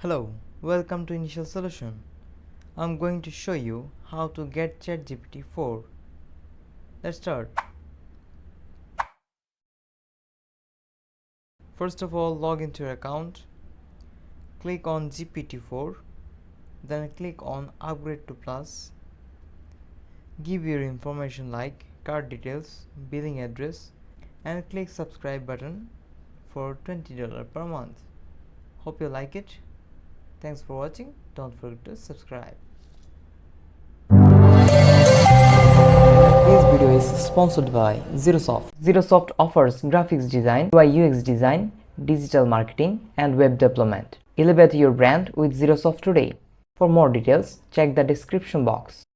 Hello, welcome to Initial Solution. I'm going to show you how to get ChatGPT-4. Let's start. First of all, log into your account. Click on GPT-4. Then click on Upgrade to Plus. Give your information like card details, billing address, and click subscribe button for $20 per month. Hope you like it. Thanks for watching. Don't forget to subscribe. This video is sponsored by Zerosoft. Zerosoft offers graphics design, UI UX design, digital marketing, and web development. Elevate your brand with Zerosoft today. For more details, check the description box.